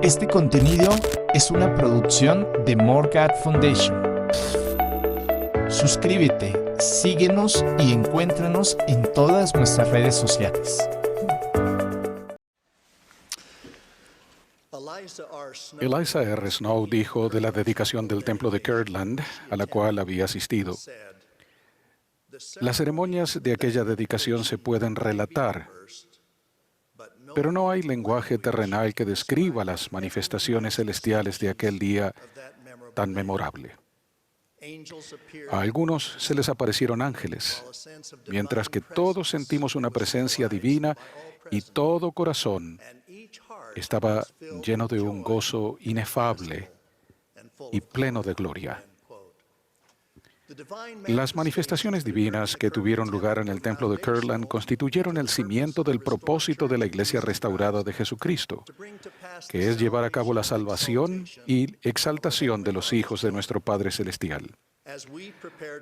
Este contenido es una producción de Morgat Foundation. Suscríbete, síguenos y encuéntranos en todas nuestras redes sociales. Eliza R. Snow dijo de la dedicación del templo de Kirtland, a la cual había asistido: las ceremonias de aquella dedicación se pueden relatar, pero no hay lenguaje terrenal que describa las manifestaciones celestiales de aquel día tan memorable. A algunos se les aparecieron ángeles, mientras que todos sentimos una presencia divina y todo corazón estaba lleno de un gozo inefable y pleno de gloria. Las manifestaciones divinas que tuvieron lugar en el templo de Kirtland constituyeron el cimiento del propósito de la Iglesia restaurada de Jesucristo, que es llevar a cabo la salvación y exaltación de los hijos de nuestro Padre Celestial.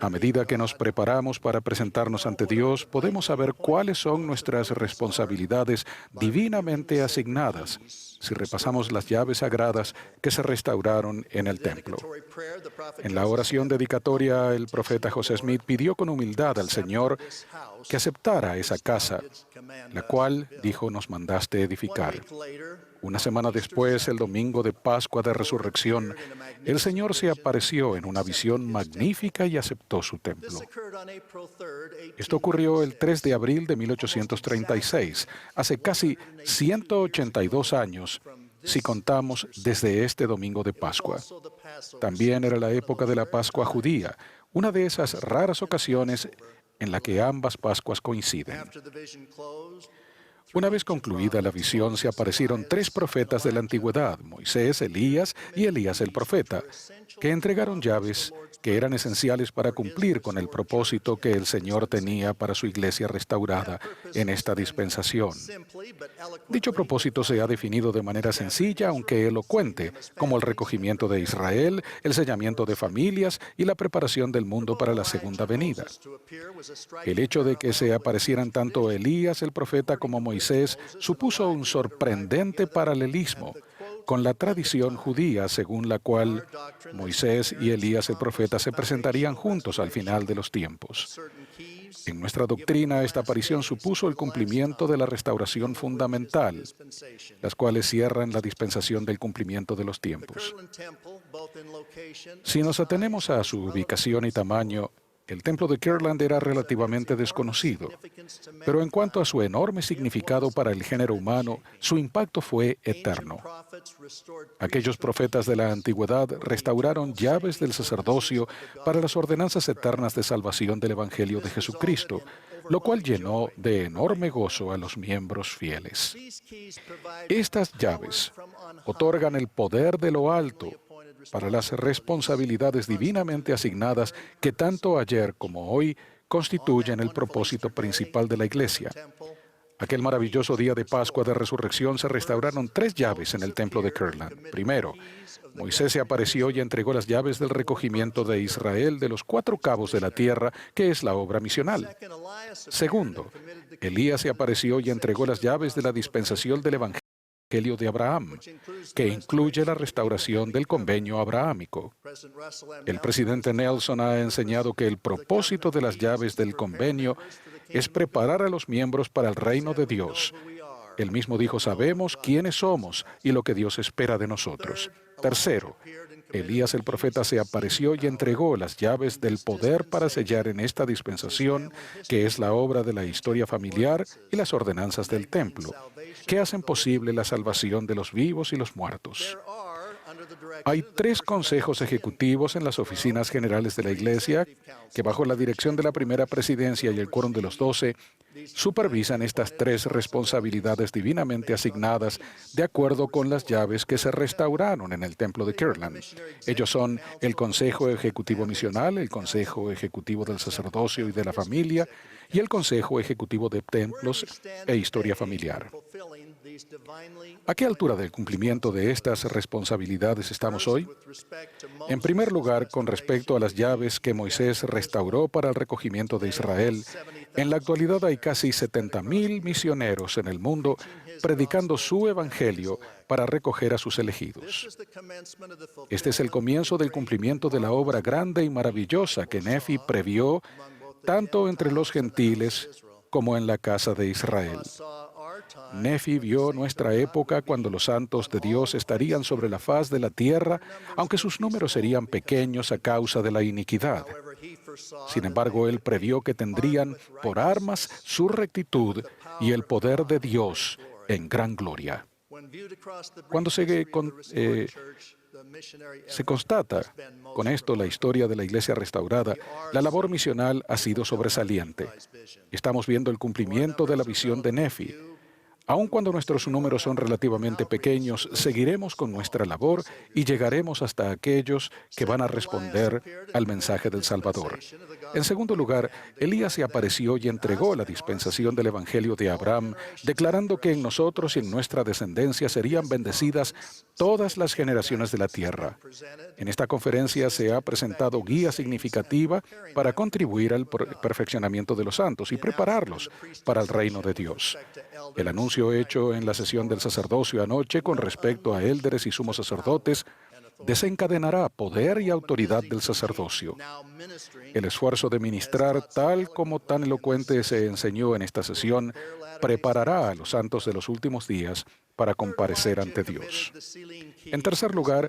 A medida que nos preparamos para presentarnos ante Dios, podemos saber cuáles son nuestras responsabilidades divinamente asignadas si repasamos las llaves sagradas que se restauraron en el templo. En la oración dedicatoria, el profeta José Smith pidió con humildad al Señor que aceptara esa casa, la cual, dijo, nos mandaste edificar. Una semana después, el domingo de Pascua de Resurrección, el Señor se apareció en una visión magnífica y aceptó su templo. Esto ocurrió el 3 de abril de 1836, hace casi 182 años, si contamos desde este domingo de Pascua. También era la época de la Pascua judía, una de esas raras ocasiones en la que ambas Pascuas coinciden. Una vez concluida la visión, se aparecieron tres profetas de la antigüedad, Moisés, Elías y Elías el profeta, que entregaron llaves que eran esenciales para cumplir con el propósito que el Señor tenía para su iglesia restaurada en esta dispensación. Dicho propósito se ha definido de manera sencilla, aunque elocuente, como el recogimiento de Israel, el sellamiento de familias y la preparación del mundo para la segunda venida. El hecho de que se aparecieran tanto Elías el profeta como Moisés supuso un sorprendente paralelismo con la tradición judía, según la cual Moisés y Elías el profeta se presentarían juntos al final de los tiempos. En nuestra doctrina, esta aparición supuso el cumplimiento de la restauración fundamental, las cuales cierran la dispensación del cumplimiento de los tiempos. Si nos atenemos a su ubicación y tamaño, el templo de Kirtland era relativamente desconocido, pero en cuanto a su enorme significado para el género humano, su impacto fue eterno. Aquellos profetas de la antigüedad restauraron llaves del sacerdocio para las ordenanzas eternas de salvación del Evangelio de Jesucristo, lo cual llenó de enorme gozo a los miembros fieles. Estas llaves otorgan el poder de lo alto para las responsabilidades divinamente asignadas que tanto ayer como hoy constituyen el propósito principal de la Iglesia. Aquel maravilloso día de Pascua de Resurrección se restauraron tres llaves en el templo de Kirtland. Primero, Moisés se apareció y entregó las llaves del recogimiento de Israel de los cuatro cabos de la tierra, que es la obra misional. Segundo, Elías se apareció y entregó las llaves de la dispensación del Evangelio de Abraham, que incluye la restauración del convenio abrahámico. El presidente Nelson ha enseñado que el propósito de las llaves del convenio es preparar a los miembros para el reino de Dios. Él mismo dijo: sabemos quiénes somos y lo que Dios espera de nosotros. Tercero, Elías el profeta se apareció y entregó las llaves del poder para sellar en esta dispensación, que es la obra de la historia familiar y las ordenanzas del templo, que hacen posible la salvación de los vivos y los muertos. Hay tres consejos ejecutivos en las oficinas generales de la Iglesia que, bajo la dirección de la primera presidencia y el quórum de los 12, supervisan estas tres responsabilidades divinamente asignadas de acuerdo con las llaves que se restauraron en el templo de Kirtland. Ellos son el Consejo Ejecutivo Misional, el Consejo Ejecutivo del Sacerdocio y de la Familia y el Consejo Ejecutivo de Templos e Historia Familiar. ¿A qué altura del cumplimiento de estas responsabilidades estamos hoy? En primer lugar, con respecto a las llaves que Moisés restauró para el recogimiento de Israel, en la actualidad hay casi 70,000 misioneros en el mundo predicando su evangelio para recoger a sus elegidos. Este es el comienzo del cumplimiento de la obra grande y maravillosa que Nefi previó tanto entre los gentiles como en la casa de Israel. Nefi vio nuestra época cuando los santos de Dios estarían sobre la faz de la tierra, aunque sus números serían pequeños a causa de la iniquidad. Sin embargo, él previó que tendrían por armas su rectitud y el poder de Dios en gran gloria. Cuando se constata con esto la historia de la Iglesia restaurada, la labor misional ha sido sobresaliente. Estamos viendo el cumplimiento de la visión de Nefi. Aun cuando nuestros números son relativamente pequeños, seguiremos con nuestra labor y llegaremos hasta aquellos que van a responder al mensaje del Salvador. En segundo lugar, Elías se apareció y entregó la dispensación del Evangelio de Abraham, declarando que en nosotros y en nuestra descendencia serían bendecidas todas las generaciones de la tierra. En esta conferencia se ha presentado guía significativa para contribuir al perfeccionamiento de los santos y prepararlos para el reino de Dios. El anuncio hecho en la sesión del sacerdocio anoche con respecto a élderes y sumos sacerdotes desencadenará poder y autoridad del sacerdocio. El esfuerzo de ministrar, tal como tan elocuente se enseñó en esta sesión, preparará a los santos de los últimos días para comparecer ante Dios. En tercer lugar,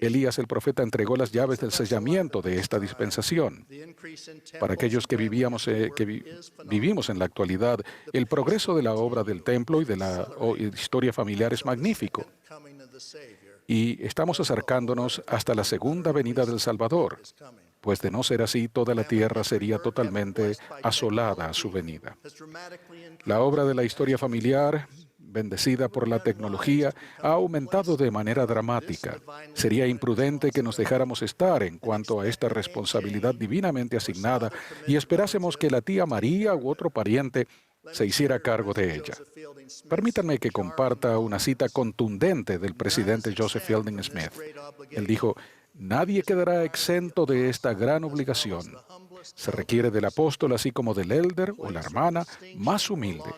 Elías el profeta entregó las llaves del sellamiento de esta dispensación. Para aquellos que vivimos en la actualidad, el progreso de la obra del templo y de la historia familiar es magnífico. Y estamos acercándonos hasta la segunda venida del Salvador, pues de no ser así, toda la tierra sería totalmente asolada a su venida. La obra de la historia familiar, bendecida por la tecnología, ha aumentado de manera dramática. Sería imprudente que nos dejáramos estar en cuanto a esta responsabilidad divinamente asignada y esperásemos que la tía María u otro pariente se hiciera cargo de ella. Permítanme que comparta una cita contundente del presidente Joseph Fielding Smith. Él dijo: «Nadie quedará exento de esta gran obligación. Se requiere del apóstol así como del elder o la hermana más humilde.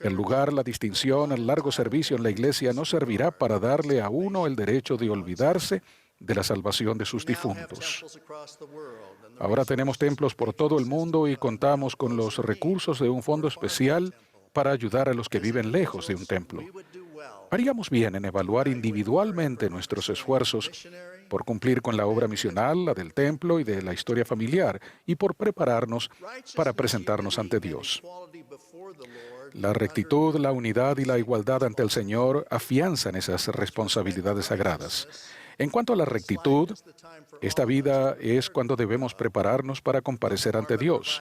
El lugar, la distinción, el largo servicio en la iglesia no servirá para darle a uno el derecho de olvidarse de la salvación de sus difuntos». Ahora tenemos templos por todo el mundo y contamos con los recursos de un fondo especial para ayudar a los que viven lejos de un templo. Haríamos bien en evaluar individualmente nuestros esfuerzos por cumplir con la obra misional, la del templo y de la historia familiar, y por prepararnos para presentarnos ante Dios. La rectitud, la unidad y la igualdad ante el Señor afianzan esas responsabilidades sagradas. En cuanto a la rectitud, esta vida es cuando debemos prepararnos para comparecer ante Dios.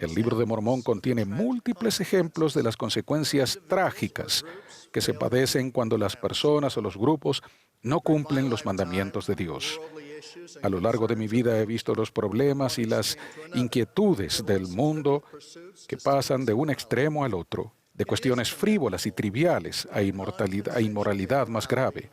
El Libro de Mormón contiene múltiples ejemplos de las consecuencias trágicas que se padecen cuando las personas o los grupos no cumplen los mandamientos de Dios. A lo largo de mi vida he visto los problemas y las inquietudes del mundo que pasan de un extremo al otro, de cuestiones frívolas y triviales a inmoralidad más grave.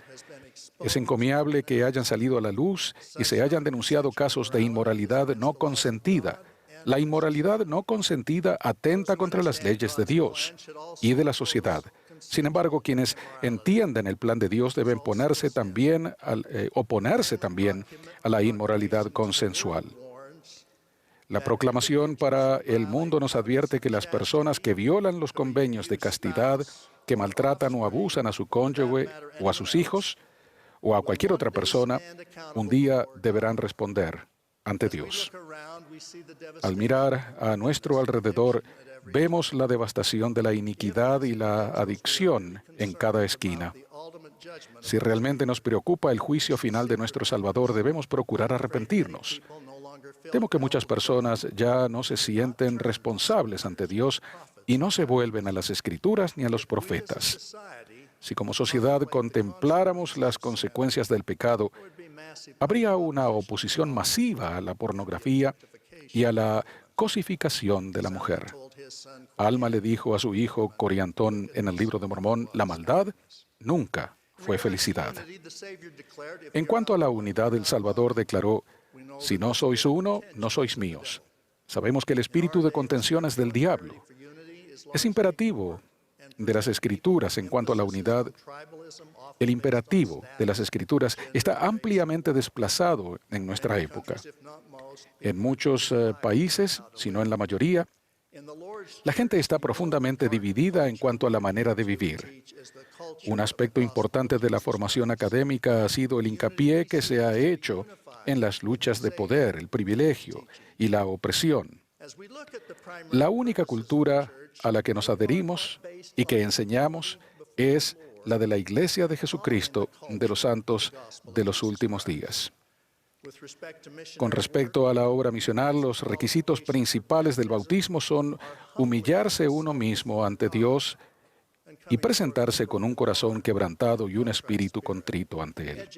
Es encomiable que hayan salido a la luz y se hayan denunciado casos de inmoralidad no consentida. La inmoralidad no consentida atenta contra las leyes de Dios y de la sociedad. Sin embargo, quienes entienden el plan de Dios deben oponerse también a la inmoralidad consensual. La proclamación para el mundo nos advierte que las personas que violan los convenios de castidad, que maltratan o abusan a su cónyuge o a sus hijos, o a cualquier otra persona, un día deberán responder ante Dios. Al mirar a nuestro alrededor, vemos la devastación de la iniquidad y la adicción en cada esquina. Si realmente nos preocupa el juicio final de nuestro Salvador, debemos procurar arrepentirnos. Temo que muchas personas ya no se sienten responsables ante Dios y no se vuelven a las Escrituras ni a los profetas. Si como sociedad contempláramos las consecuencias del pecado, habría una oposición masiva a la pornografía y a la cosificación de la mujer. Alma le dijo a su hijo Coriantón en el Libro de Mormón: «La maldad nunca fue felicidad». En cuanto a la unidad, el Salvador declaró: «Si no sois uno, no sois míos». Sabemos que el espíritu de contención es del diablo. Es imperativo de las Escrituras en cuanto a la unidad, el imperativo de las Escrituras está ampliamente desplazado en nuestra época. En muchos países, si no en la mayoría, la gente está profundamente dividida en cuanto a la manera de vivir. Un aspecto importante de la formación académica ha sido el hincapié que se ha hecho en las luchas de poder, el privilegio y la opresión. La única cultura a la que nos adherimos y que enseñamos es la de la Iglesia de Jesucristo de los Santos de los Últimos Días. Con respecto a la obra misional, los requisitos principales del bautismo son humillarse uno mismo ante Dios y presentarse con un corazón quebrantado y un espíritu contrito ante Él.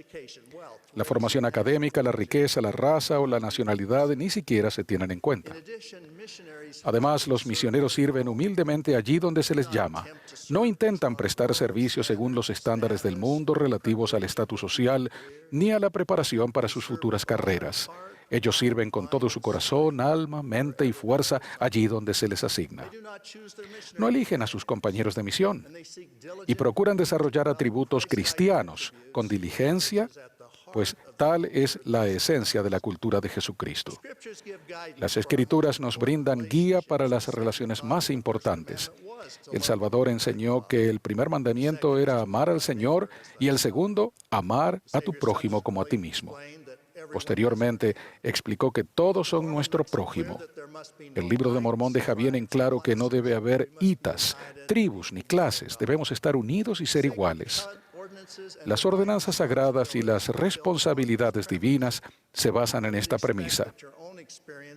La formación académica, la riqueza, la raza o la nacionalidad ni siquiera se tienen en cuenta. Además, los misioneros sirven humildemente allí donde se les llama. No intentan prestar servicio según los estándares del mundo relativos al estatus social ni a la preparación para sus futuras carreras. Ellos sirven con todo su corazón, alma, mente y fuerza allí donde se les asigna. No eligen a sus compañeros de misión y procuran desarrollar atributos cristianos con diligencia, pues tal es la esencia de la cultura de Jesucristo. Las Escrituras nos brindan guía para las relaciones más importantes. El Salvador enseñó que el primer mandamiento era amar al Señor y el segundo, amar a tu prójimo como a ti mismo. Posteriormente, explicó que todos son nuestro prójimo. El Libro de Mormón deja bien en claro que no debe haber hitas, tribus ni clases. Debemos estar unidos y ser iguales. Las ordenanzas sagradas y las responsabilidades divinas se basan en esta premisa.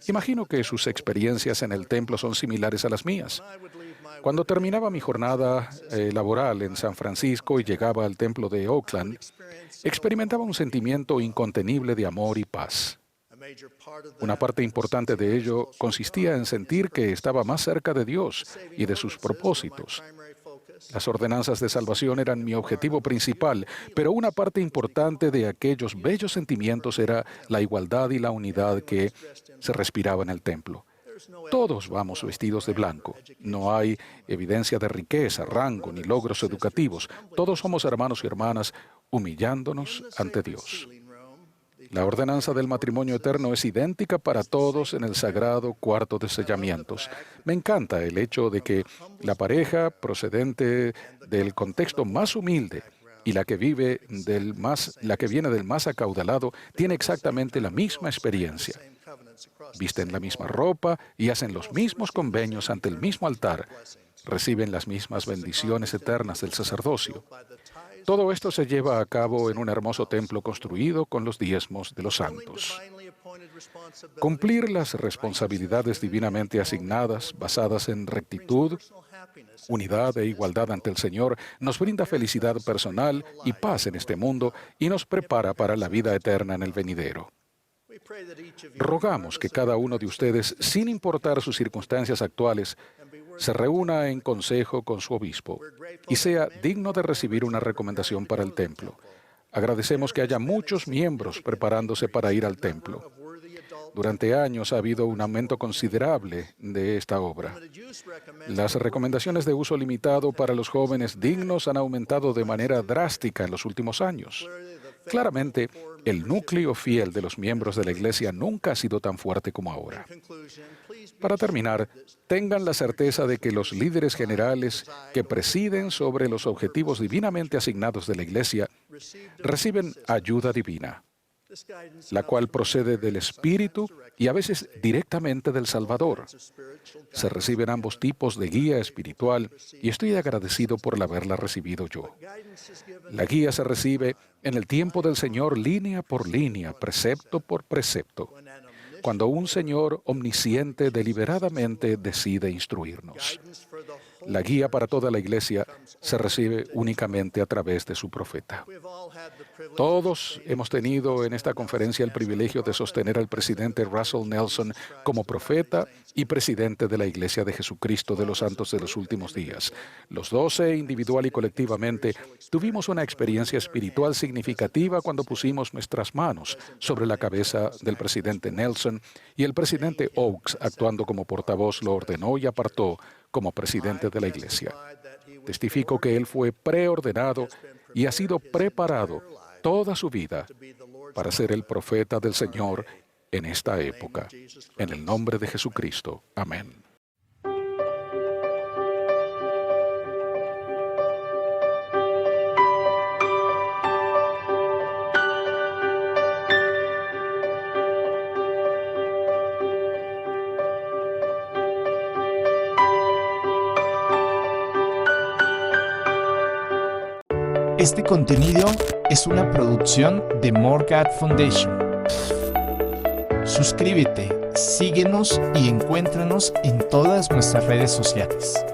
Imagino que sus experiencias en el templo son similares a las mías. Cuando terminaba mi jornada laboral en San Francisco y llegaba al templo de Oakland, experimentaba un sentimiento incontenible de amor y paz. Una parte importante de ello consistía en sentir que estaba más cerca de Dios y de sus propósitos. Las ordenanzas de salvación eran mi objetivo principal, pero una parte importante de aquellos bellos sentimientos era la igualdad y la unidad que se respiraba en el templo. Todos vamos vestidos de blanco. No hay evidencia de riqueza, rango ni logros educativos. Todos somos hermanos y hermanas humillándonos ante Dios. La ordenanza del matrimonio eterno es idéntica para todos en el sagrado cuarto de sellamientos. Me encanta el hecho de que la pareja procedente del contexto más humilde y la que viene del más acaudalado tiene exactamente la misma experiencia. Visten la misma ropa y hacen los mismos convenios ante el mismo altar. Reciben las mismas bendiciones eternas del sacerdocio. Todo esto se lleva a cabo en un hermoso templo construido con los diezmos de los santos. Cumplir las responsabilidades divinamente asignadas, basadas en rectitud, unidad e igualdad ante el Señor, nos brinda felicidad personal y paz en este mundo y nos prepara para la vida eterna en el venidero. Rogamos que cada uno de ustedes, sin importar sus circunstancias actuales, se reúna en consejo con su obispo y sea digno de recibir una recomendación para el templo. Agradecemos que haya muchos miembros preparándose para ir al templo. Durante años ha habido un aumento considerable de esta obra. Las recomendaciones de uso limitado para los jóvenes dignos han aumentado de manera drástica en los últimos años. Claramente, el núcleo fiel de los miembros de la Iglesia nunca ha sido tan fuerte como ahora. Para terminar, tengan la certeza de que los líderes generales que presiden sobre los objetivos divinamente asignados de la Iglesia reciben ayuda divina, la cual procede del Espíritu y a veces directamente del Salvador. Se reciben ambos tipos de guía espiritual y estoy agradecido por haberla recibido yo. La guía se recibe en el tiempo del Señor línea por línea, precepto por precepto, cuando un Señor omnisciente deliberadamente decide instruirnos. La guía para toda la Iglesia se recibe únicamente a través de su profeta. Todos hemos tenido en esta conferencia el privilegio de sostener al presidente Russell Nelson como profeta y presidente de la Iglesia de Jesucristo de los Santos de los Últimos Días. Los 12, individual y colectivamente, tuvimos una experiencia espiritual significativa cuando pusimos nuestras manos sobre la cabeza del presidente Nelson y el presidente Oaks, actuando como portavoz, lo ordenó y apartó como presidente de la Iglesia. Testifico que él fue preordenado y ha sido preparado toda su vida para ser el profeta del Señor en esta época. En el nombre de Jesucristo. Amén. Este contenido es una producción de More God Foundation. Suscríbete, síguenos y encuéntranos en todas nuestras redes sociales.